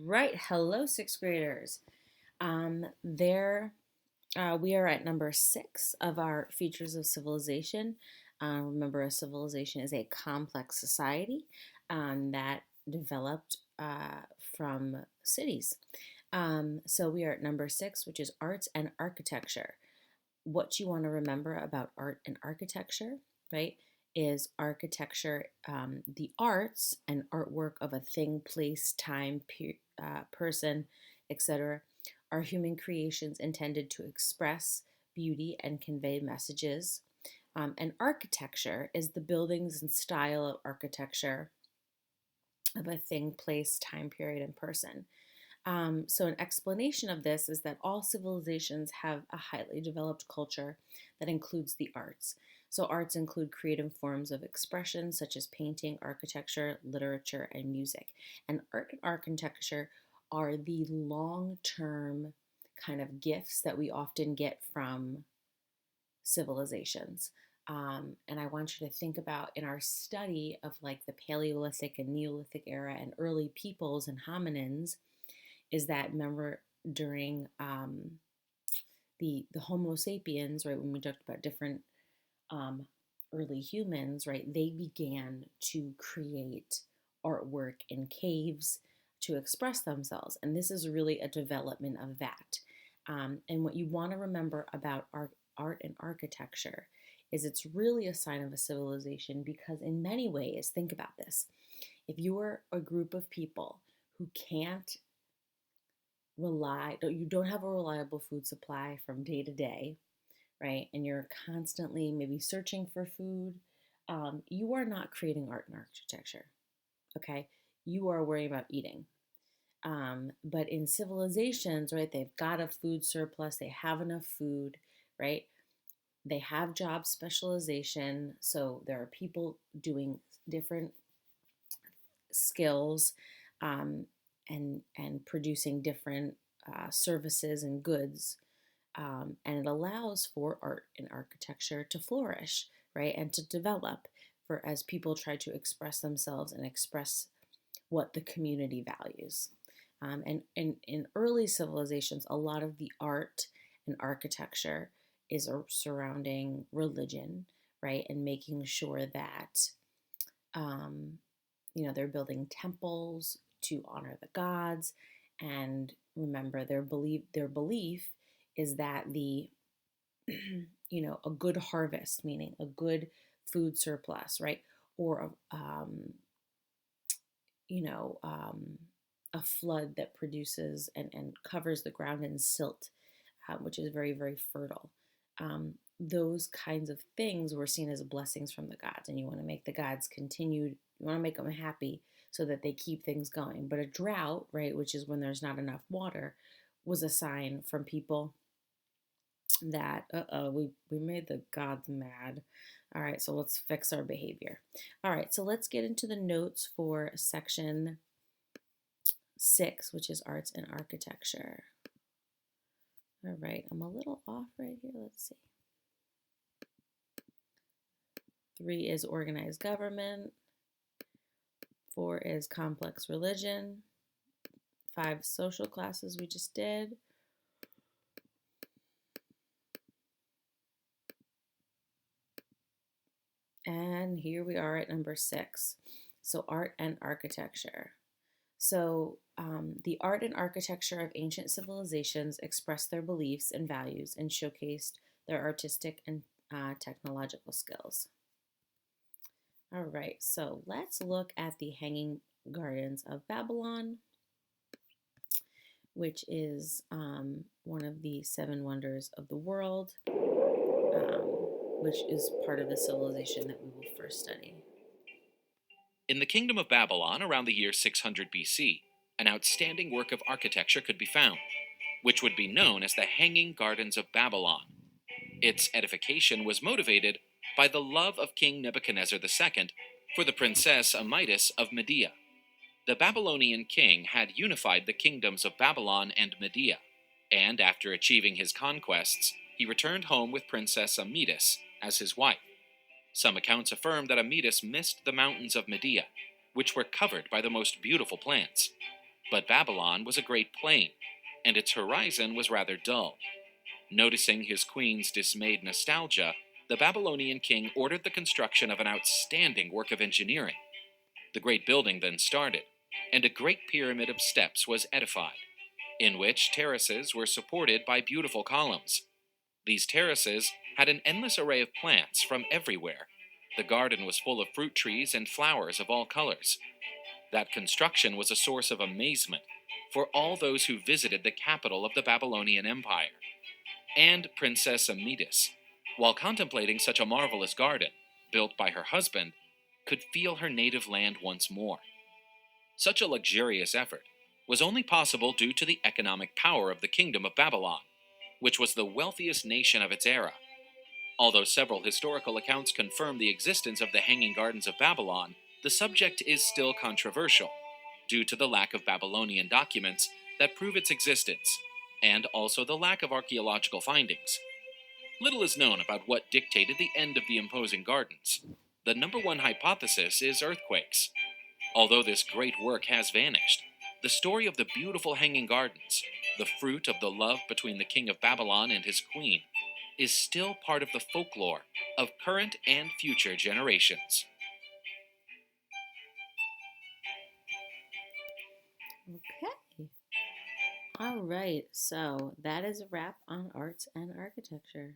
Right. Hello, sixth graders. There we are at number six of our features of civilization. Remember, a civilization is a complex society that developed from cities. So we are at number six, which is arts and architecture. What you want to remember about art and architecture, right, is architecture, the arts and artwork of a thing, place, time, person, etc., are human creations intended to express beauty and convey messages. And architecture is the buildings and style of architecture of a thing, place, time period, and person. So, an explanation of this is that all civilizations have a highly developed culture that includes the arts. So, arts include creative forms of expression such as painting, architecture, literature, and music. And art and architecture are the long term kind of gifts that we often get from civilizations. And I want you to think about in our study of like the Paleolithic and Neolithic era and early peoples and hominins, is that remember during the Homo sapiens, right, when we talked about different um, early humans, right, they began to create artwork in caves to express themselves, and this is really a development of that. And what you want to remember about art and architecture is it's really a sign of a civilization because in many ways, think about this. If you are a group of people who can't you don't have a reliable food supply from day to day, right? And you're constantly maybe searching for food. You are not creating art and architecture, okay? You are worrying about eating. But in civilizations, right, they've got a food surplus, they have enough food, right? They have job specialization, so there are people doing different skills, um, and producing different services and goods, and it allows for art and architecture to flourish, right, and to develop for as people try to express themselves and express what the community values. And in early civilizations, a lot of the art and architecture is surrounding religion, right, and making sure that um, they're building temples to honor the gods, and remember their belief is that the a good harvest, meaning a good food surplus, right, or you know um, a flood that produces and covers the ground in silt, which is very, very fertile. Those kinds of things were seen as blessings from the gods, and you want to make the gods continue. You want to make them happy so that they keep things going. But a drought, right, which is when there's not enough water, was a sign from people that we made the gods mad. All right, so let's fix our behavior. All right, so let's get into the notes for section 6, which is arts and architecture. All right, I'm a little off right here. Let's see. 3 is organized government. 4 is complex religion. 5 social classes we just did. And here we are at number 6. So art and architecture. So the art and architecture of ancient civilizations expressed their beliefs and values and showcased their artistic and technological skills. All right, so let's look at the Hanging Gardens of Babylon, which is one of the 7 wonders of the world, which is part of the civilization that we will first study. In the Kingdom of Babylon around the year 600 BC, an outstanding work of architecture could be found, which would be known as the Hanging Gardens of Babylon. Its edification was motivated by the love of King Nebuchadnezzar II for the princess Amytis of Media. The Babylonian king had unified the kingdoms of Babylon and Media, and after achieving his conquests, he returned home with Princess Amytis as his wife. Some accounts affirm that Amytis missed the mountains of Media, which were covered by the most beautiful plants. But Babylon was a great plain, and its horizon was rather dull. Noticing his queen's dismayed nostalgia, the Babylonian king ordered the construction of an outstanding work of engineering. The great building then started, and a great pyramid of steps was edified, in which terraces were supported by beautiful columns. These terraces had an endless array of plants from everywhere. The garden was full of fruit trees and flowers of all colors. That construction was a source of amazement for all those who visited the capital of the Babylonian Empire. And Princess Amidis, while contemplating such a marvelous garden, built by her husband, could feel her native land once more. Such a luxurious effort was only possible due to the economic power of the Kingdom of Babylon, which was the wealthiest nation of its era. Although several historical accounts confirm the existence of the Hanging Gardens of Babylon, the subject is still controversial, due to the lack of Babylonian documents that prove its existence, and also the lack of archaeological findings. Little is known about what dictated the end of the imposing gardens. The number one hypothesis is earthquakes. Although this great work has vanished, the story of the beautiful Hanging Gardens, the fruit of the love between the king of Babylon and his queen, is still part of the folklore of current and future generations. Okay. All right. So that is a wrap on arts and architecture.